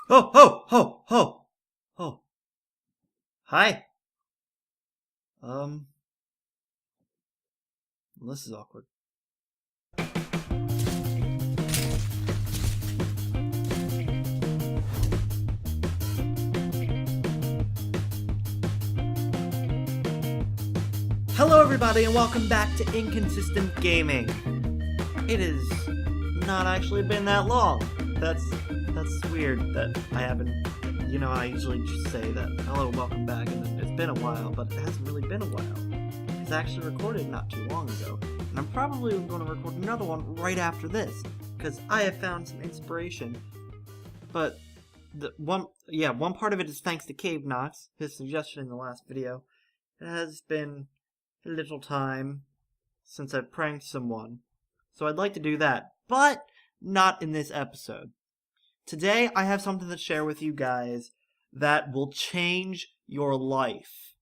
Oh, oh, oh, oh, oh. Hi. Um, this is awkward. Hello, everybody, and welcome back to Inconsistent Gaming. It has not actually been that long. That's weird that I haven't. I usually just say that hello, welcome back, and then it's been a while, but it hasn't really been a while. It's actually recorded not too long ago, and I'm probably going to record another one right after this because I have found some inspiration. But one part of it is thanks to Cave Knox, his suggestion in the last video. It has been a little time since I've pranked someone, so I'd like to do that, but not in this episode. Today, I have something to share with you guys that will change your life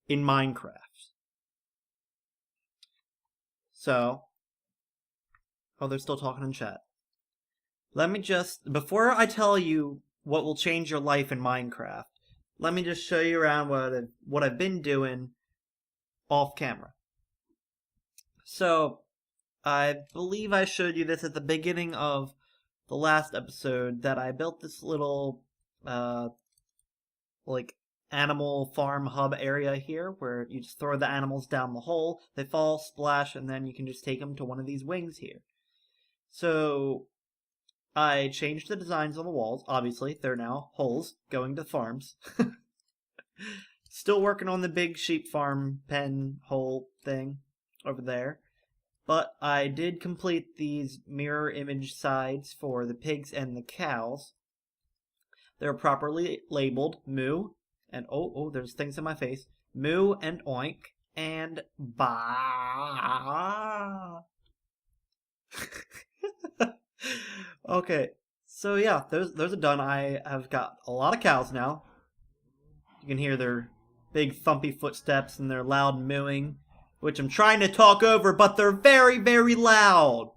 in Minecraft. So, they're still talking in chat. Let me just, before I tell you what will change your life in Minecraft, let me just show you around what I've been doing off camera. So, I believe I showed you this at the beginning of the last episode, that I built this little, animal farm hub area here, where you just throw the animals down the hole, they fall, splash, and then you can just take them to one of these wings here. So, I changed the designs on the walls. Obviously, they're now holes going to farms. Still working on the big sheep farm pen hole thing over there. But I did complete these mirror image sides for the pigs and the cows. They're properly labeled moo, and there's things in my face. Moo and oink and ba. Okay, so yeah, those are done. I have got a lot of cows now. You can hear their big thumpy footsteps and their loud mooing, which I'm trying to talk over, but they're very, very loud.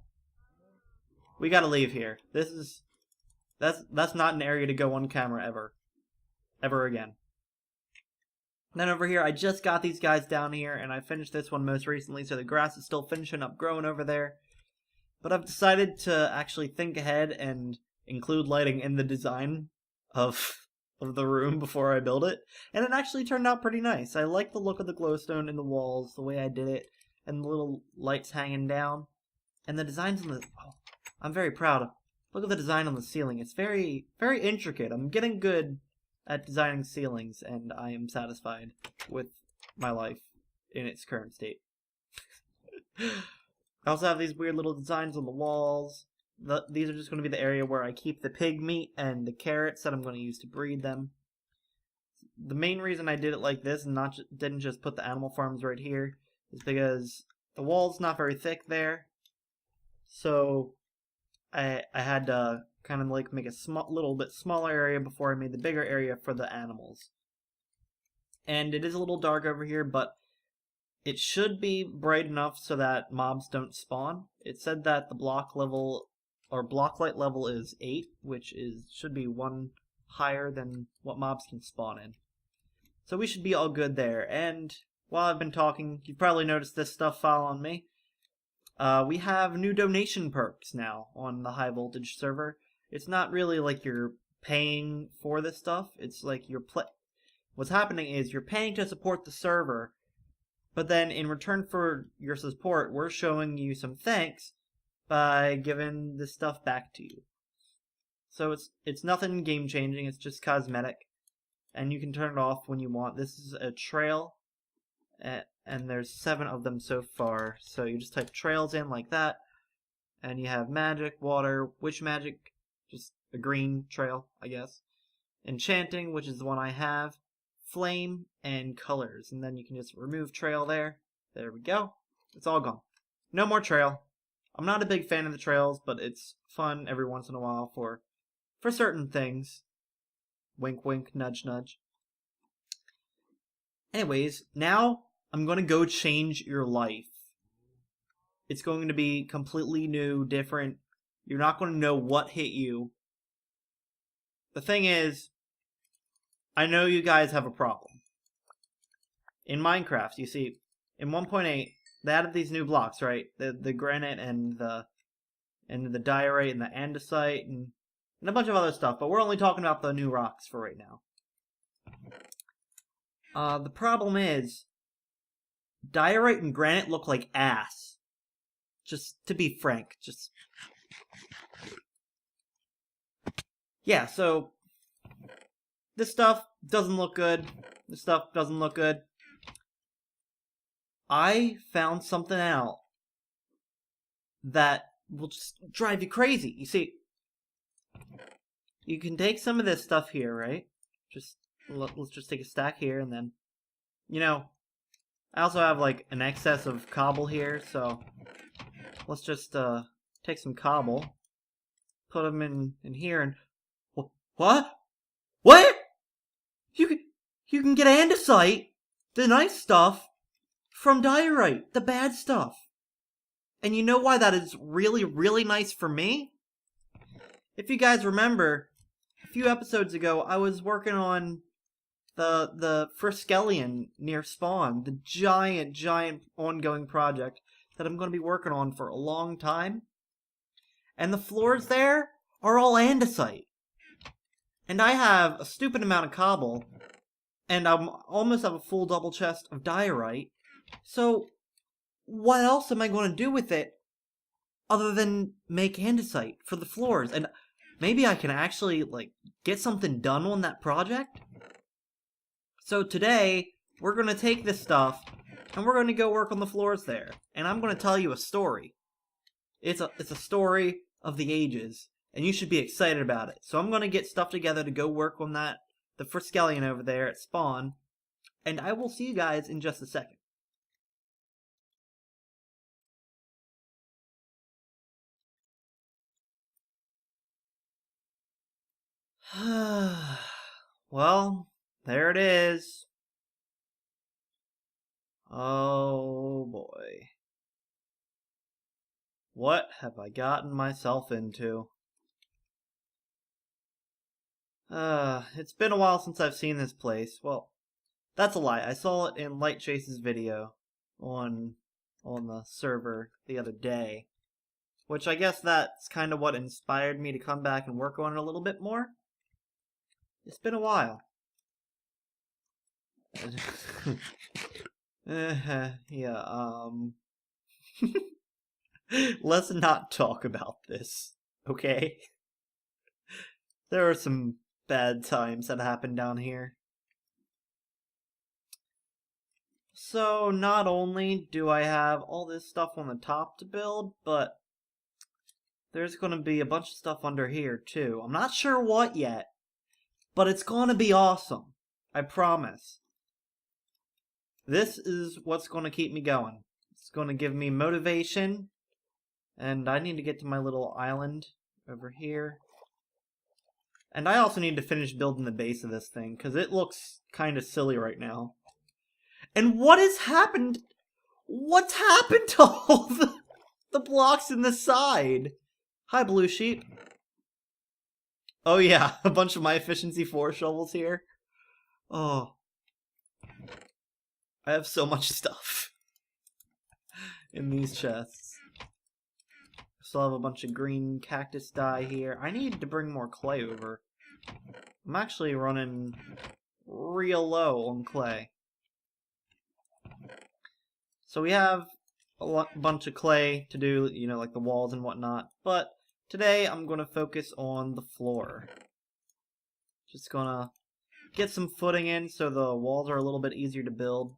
We gotta leave here. That's not an area to go on camera ever again. And then over here, I just got these guys down here, and I finished this one most recently, so the grass is still finishing up growing over there. But I've decided to actually think ahead and include lighting in the design of the room before I build it, and it actually turned out pretty nice. I like the look of the glowstone in the walls, the way I did it, and the little lights hanging down, and the designs on the... Oh, I'm very proud. Look at the design on the ceiling. It's very, very intricate. I'm getting good at designing ceilings, and I am satisfied with my life in its current state. I also have these weird little designs on the walls. These are just going to be the area where I keep the pig meat and the carrots that I'm going to use to breed them. The main reason I did it like this and didn't just put the animal farms right here is because the wall's not very thick there. So I had to kind of like make a little bit smaller area before I made the bigger area for the animals. And it is a little dark over here, but it should be bright enough so that mobs don't spawn. It said that the block light level is 8, which should be 1 higher than what mobs can spawn in. So we should be all good there. And while I've been talking, you've probably noticed this stuff following me. We have new donation perks now on the high voltage server. It's not really like you're paying for this stuff. It's like what's happening is you're paying to support the server, but then in return for your support, we're showing you some thanks by giving this stuff back to you. So it's nothing game changing, it's just cosmetic. And you can turn it off when you want. This is a trail, and there's 7 of them so far. So you just type trails in like that, and you have magic, water, witch magic, just a green trail, I guess. Enchanting, which is the one I have, flame, and colors. And then you can just remove trail there. There we go. It's all gone. No more trail. I'm not a big fan of the trails, but it's fun every once in a while for certain things. Wink, wink, nudge, nudge. Anyways, now I'm going to go change your life. It's going to be completely new, different. You're not going to know what hit you. the thing is, I know you guys have a problem. In Minecraft, you see, in 1.8, they added these new blocks, right? The granite and the diorite and the andesite and a bunch of other stuff, but we're only talking about the new rocks for right now. The problem is, diorite and granite look like ass. Just to be frank, just... Yeah, so... This stuff doesn't look good. This stuff doesn't look good. I found something out that will just drive you crazy. You see, you can take some of this stuff here, right? Let's just take a stack here, and then, you know, I also have like an excess of cobble here, so let's just take some cobble, put them in here, and what? You can get andesite, the nice stuff, from diorite, the bad stuff. And you know why that is really, really nice for me? If you guys remember, a few episodes ago, I was working on the Friskelion near spawn, the giant ongoing project that I'm going to be working on for a long time. And the floors there are all andesite. And I have a stupid amount of cobble, and I almost have a full double chest of diorite. So, what else am I going to do with it other than make andesite for the floors? And maybe I can actually, like, get something done on that project? So today, we're going to take this stuff, and we're going to go work on the floors there. And I'm going to tell you a story. It's a story of the ages, and you should be excited about it. So I'm going to get stuff together to go work on the Friskelion over there at spawn, and I will see you guys in just a second. Well, there it is. Oh boy. What have I gotten myself into? It's been a while since I've seen this place. Well, that's a lie. I saw it in Light Chase's video on the server the other day. Which I guess that's kind of what inspired me to come back and work on it a little bit more. It's been a while. Yeah, let's not talk about this, okay? There are some bad times that happened down here. So, not only do I have all this stuff on the top to build, but there's going to be a bunch of stuff under here, too. I'm not sure what yet, but it's going to be awesome. I promise. This is what's going to keep me going. It's going to give me motivation, and I need to get to my little island over here. And I also need to finish building the base of this thing, because it looks kind of silly right now. And what has happened? What's happened to all the blocks in the side? Hi, Blue Sheep. Oh yeah, a bunch of my efficiency 4 shovels here. Oh. I have so much stuff in these chests. Still have a bunch of green cactus dye here. I need to bring more clay over. I'm actually running real low on clay. So we have a bunch of clay to do, you know, like the walls and whatnot. But today I'm going to focus on the floor. Just gonna get some footing in so the walls are a little bit easier to build.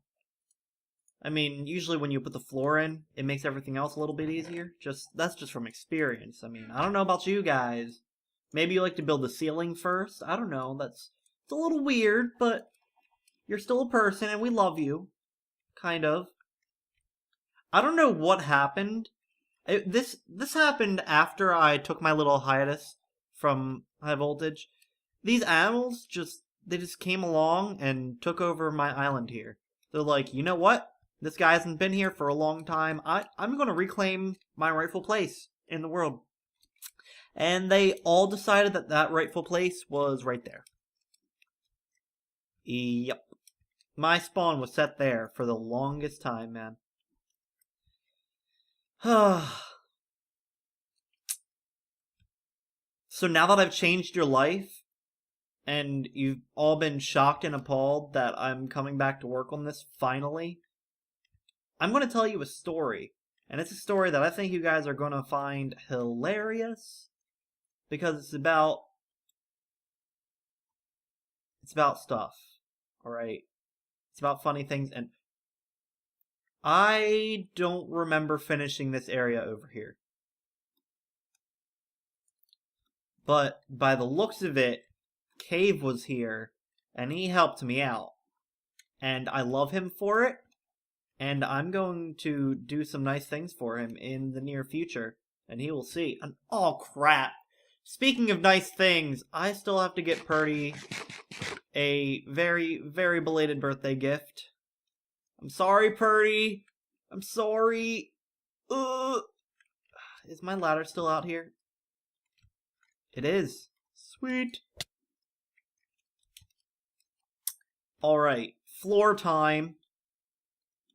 I mean, usually when you put the floor in, it makes everything else a little bit easier. That's just from experience. I mean, I don't know about you guys. Maybe you like to build the ceiling first. I don't know. It's a little weird, but you're still a person and we love you. Kind of. I don't know what happened. This happened after I took my little hiatus from High Voltage. These animals they just came along and took over my island here. They're like, you know what? This guy hasn't been here for a long time. I'm going to reclaim my rightful place in the world. And they all decided that that rightful place was right there. Yep. My spawn was set there for the longest time, man. So now that I've changed your life, and you've all been shocked and appalled that I'm coming back to work on this finally, I'm going to tell you a story. And it's a story that I think you guys are going to find hilarious, because it's about stuff, alright? It's about funny things, and I don't remember finishing this area over here. But by the looks of it, Cave was here, and he helped me out. And I love him for it, and I'm going to do some nice things for him in the near future, and he will see. And oh crap! Speaking of nice things, I still have to get Purdy a very, very belated birthday gift. I'm sorry, Purdy. I'm sorry. Is my ladder still out here? It is. Sweet. Alright, floor time.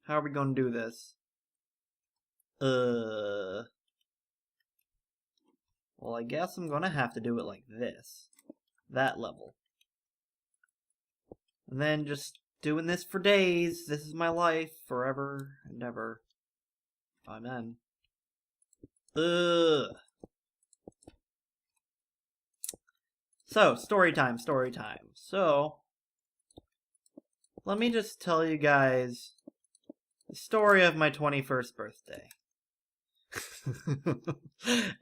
How are we gonna do this? Well, I guess I'm gonna have to do it like this. That level. And then just doing this for days. This is my life forever and ever. Amen. So, story time. So, let me just tell you guys the story of my 21st birthday.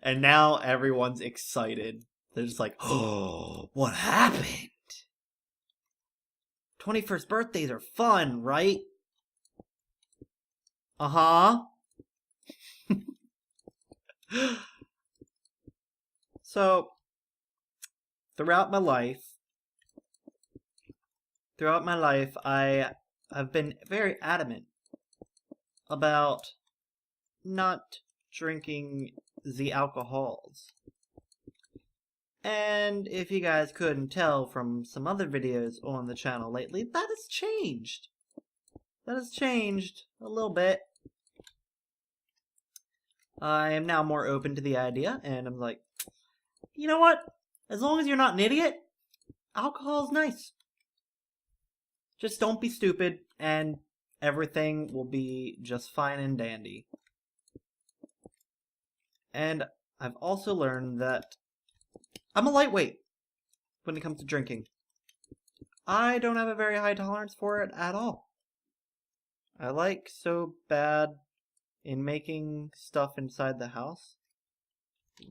And now everyone's excited. They're just like, oh, what happened? 21st birthdays are fun, right? Uh-huh. So, throughout my life, I have been very adamant about not drinking the alcohols. And if you guys couldn't tell from some other videos on the channel lately, that has changed. That has changed a little bit. I am now more open to the idea, and I'm like, you know what? As long as you're not an idiot, alcohol's nice. Just don't be stupid, and everything will be just fine and dandy. And I've also learned that I'm a lightweight when it comes to drinking. I don't have a very high tolerance for it at all. I like so bad in making stuff inside the house.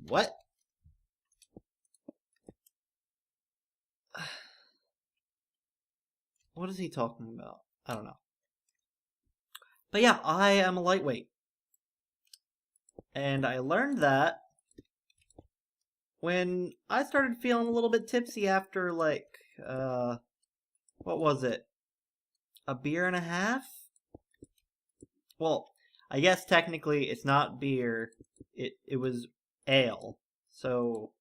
What? What is he talking about? I don't know. But yeah, I am a lightweight. And I learned that when I started feeling a little bit tipsy after, like, what was it? A beer and a half? Well, I guess technically it's not beer. It was ale. So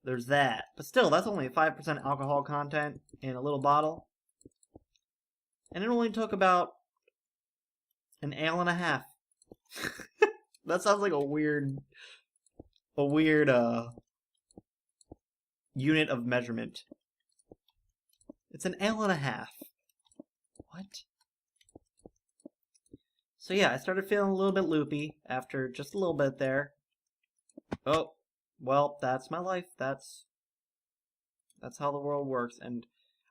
there's that. But still, that's only 5% alcohol content in a little bottle. And it only took about an ale and a half. That sounds like a weird unit of measurement. It's an ale and a half. What? So yeah, I started feeling a little bit loopy after just a little bit there. Oh, well, that's my life. That's how the world works. And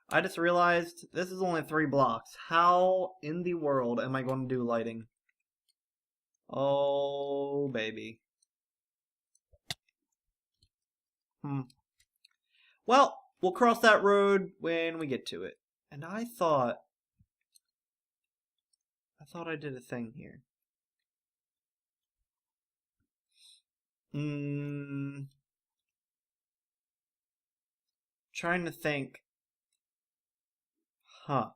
I just realized this is only 3 blocks. How in the world am I going to do lighting? Oh, baby. Well, we'll cross that road when we get to it. And I thought I did a thing here. Trying to think. Huh.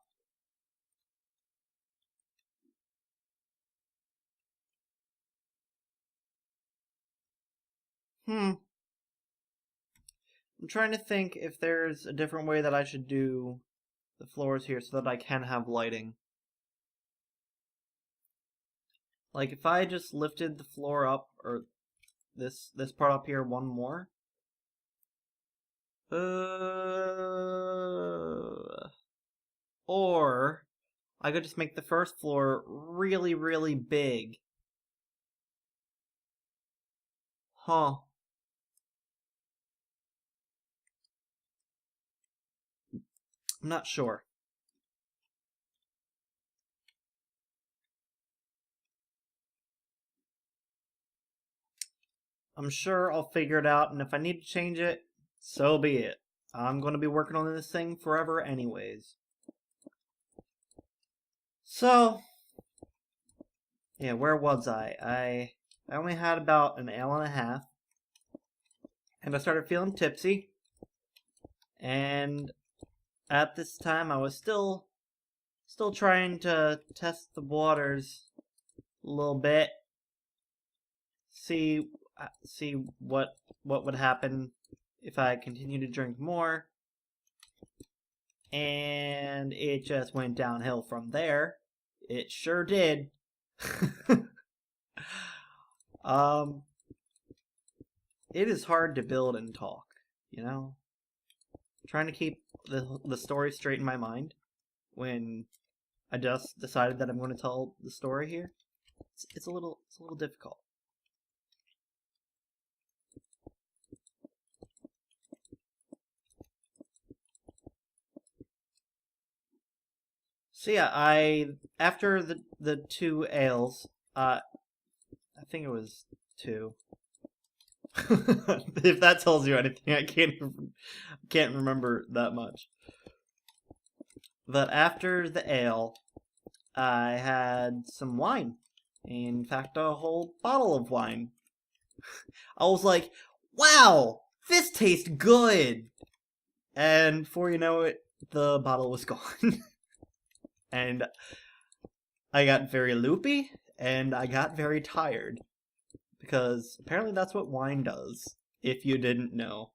I'm trying to think if there's a different way that I should do the floors here so that I can have lighting. Like, if I just lifted the floor up, or this part up here one more. Or I could just make the first floor really, really big. Huh. I'm not sure. I'm sure I'll figure it out, and if I need to change it, so be it. I'm going to be working on this thing forever anyways. So, yeah, where was I? I only had about an ale and a half, and I started feeling tipsy, and at this time I was still trying to test the waters a little bit, see what would happen if I continue to drink more, and it just went downhill from there. It sure did. It is hard to build and talk, you know? Trying to keep the story straight in my mind when I just decided that I'm going to tell the story here. It's a little difficult. So yeah, after the two ales, I think it was two. If that tells you anything, I can't remember that much. But after the ale, I had some wine. In fact, a whole bottle of wine. I was like, wow, this tastes good! And before you know it, the bottle was gone. And I got very loopy, and I got very tired. Because apparently that's what wine does, if you didn't know.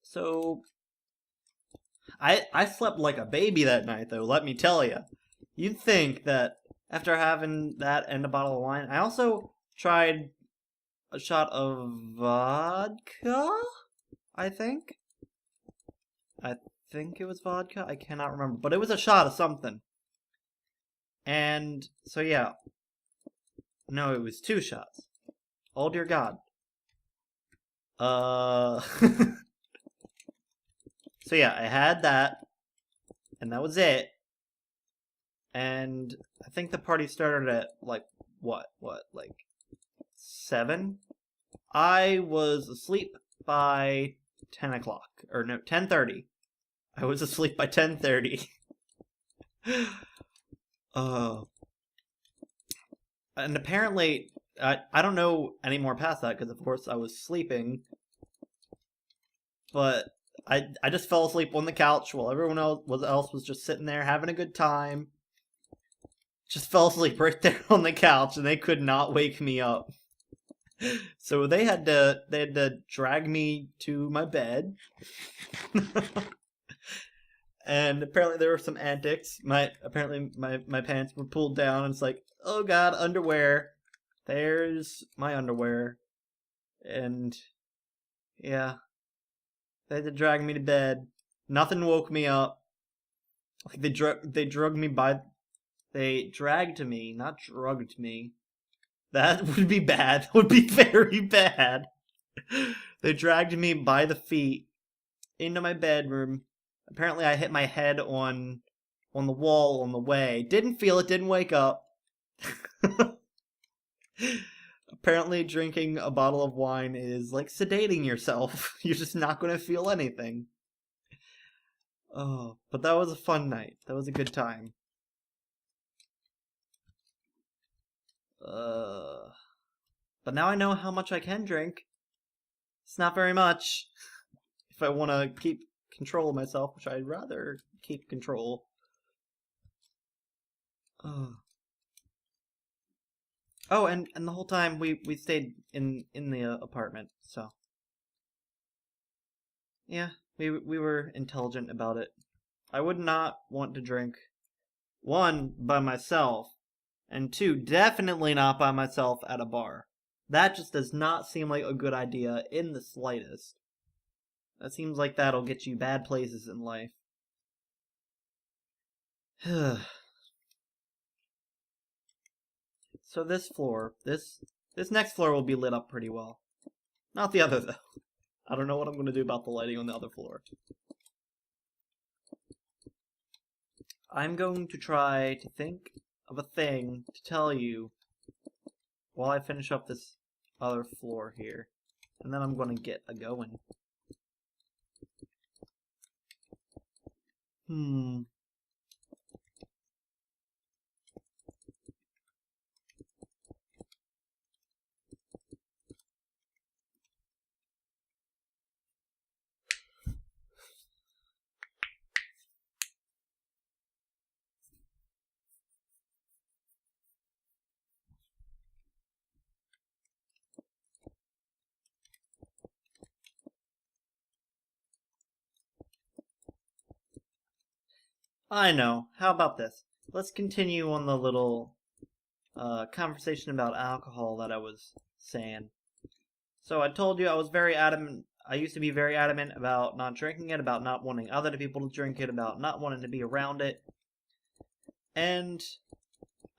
So, I slept like a baby that night, though, let me tell you. You'd think that after having that and a bottle of wine, I also tried a shot of vodka, I think. I think it was vodka. I cannot remember. But it was a shot of something. And, so yeah. No, it was 2 shots. Oh dear God. So yeah, I had that. And that was it. And I think the party started at, like, like 7? I was asleep by 10 o'clock. Or no, 10:30. I was asleep by 10:30. And apparently, I don't know any more past that, because of course I was sleeping. But I just fell asleep on the couch while everyone else was just sitting there having a good time. Just fell asleep right there on the couch, and they could not wake me up. So they had to drag me to my bed. And apparently there were some antics. Apparently my pants were pulled down, and it's like, oh God, underwear. There's my underwear. And yeah, they had to drag me to bed. Nothing woke me up. Like they dragged me, not drugged me. That would be bad. That would be very bad. They dragged me by the feet into my bedroom. Apparently I hit my head on the wall on the way. Didn't feel it, didn't wake up. Apparently drinking a bottle of wine is like sedating yourself. You're just not going to feel anything. Oh, but that was a fun night. That was a good time. But now I know how much I can drink. It's not very much. If I want to keep control of myself, which I'd rather keep control. Oh, and the whole time we stayed in the apartment, so yeah, we were intelligent about it. I would not want to drink, one, by myself, and two, definitely not by myself at a bar. That just does not seem like a good idea in the slightest. That seems like that'll get you bad places in life. So this floor, this next floor will be lit up pretty well. Not the other though. I don't know what I'm going to do about the lighting on the other floor. I'm going to try to think of a thing to tell you while I finish up this other floor here. And then I'm going to get a going. I know. How about this? Let's continue on the little conversation about alcohol that I was saying. So I told you I was very adamant. I used to be very adamant about not drinking it, about not wanting other people to drink it, about not wanting to be around it. And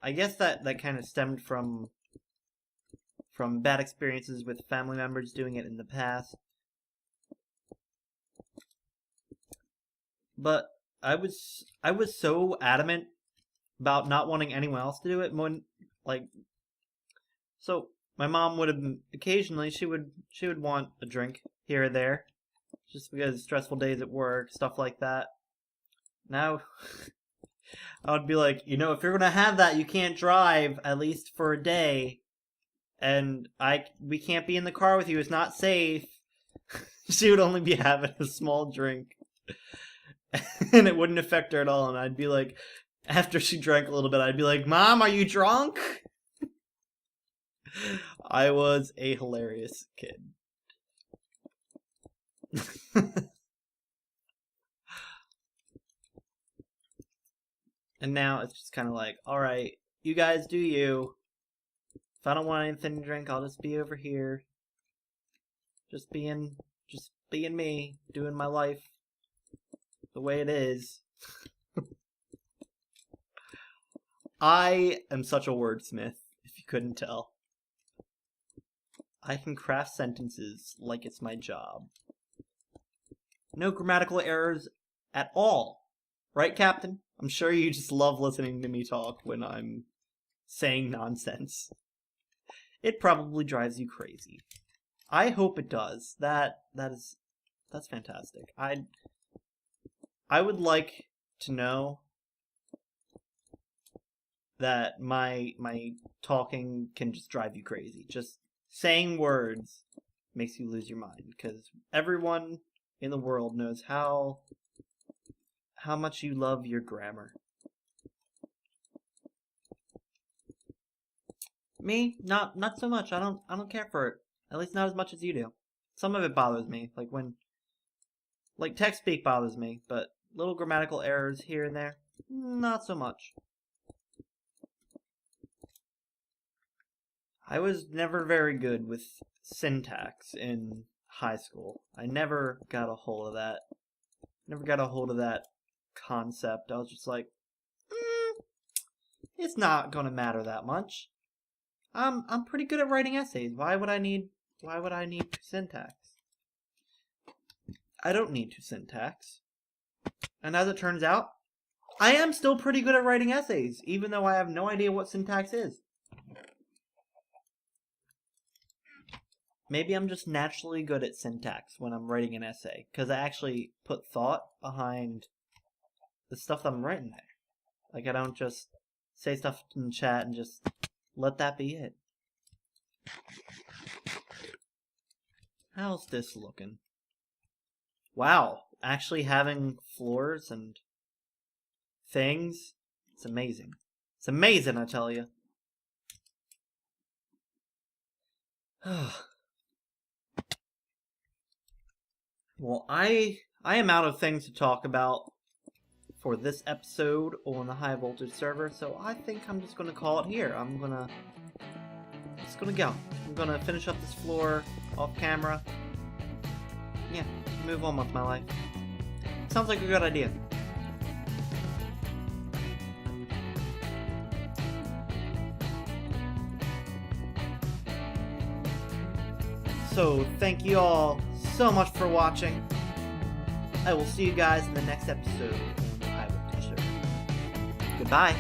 I guess that kind of stemmed from bad experiences with family members doing it in the past. But I was so adamant about not wanting anyone else to do it when, like, so my mom would have occasionally she would want a drink here or there, just because stressful days at work, stuff like that. Now I would be like, if you're gonna have that, you can't drive at least for a day, and we can't be in the car with you. It's not safe. She would only be having a small drink, and it wouldn't affect her at all. And I'd be like, after she drank a little bit, I'd be like, "Mom, are you drunk?" I was a hilarious kid. And now it's just kind of like, alright, you guys do you. If I don't want anything to drink, I'll just be over here. Just being me, doing my life the way it is. I am such a wordsmith, if you couldn't tell. I can craft sentences like it's my job. No grammatical errors at all. Right, Captain? I'm sure you just love listening to me talk when I'm saying nonsense. It probably drives you crazy. I hope it does. That's fantastic. I would like to know that my talking can just drive you crazy. Just saying words makes you lose your mind, because everyone in the world knows how much you love your grammar. Me, not so much. I don't care for it. At least not as much as you do. Some of it bothers me, like text speak bothers me, but little grammatical errors here and there, not so much. I was never very good with syntax in high school. I never got a hold of that. Never got a hold of that concept. I was just like, it's not gonna matter that much. I'm pretty good at writing essays. Why would I need syntax? I don't need to syntax. And as it turns out, I am still pretty good at writing essays, even though I have no idea what syntax is. Maybe I'm just naturally good at syntax when I'm writing an essay, because I actually put thought behind the stuff that I'm writing there. Like, I don't just say stuff in chat and just let that be it. How's this looking? Wow, actually having floors and things, it's amazing. It's amazing, I tell you. Well, I am out of things to talk about for this episode on the high voltage server, so I think I'm just gonna call it here. I'm just gonna go. I'm gonna finish up this floor off camera. Yeah, move on with my life. Sounds like a good idea. So thank you all so much for watching. I will see you guys in the next episode on the high voltage server. Goodbye.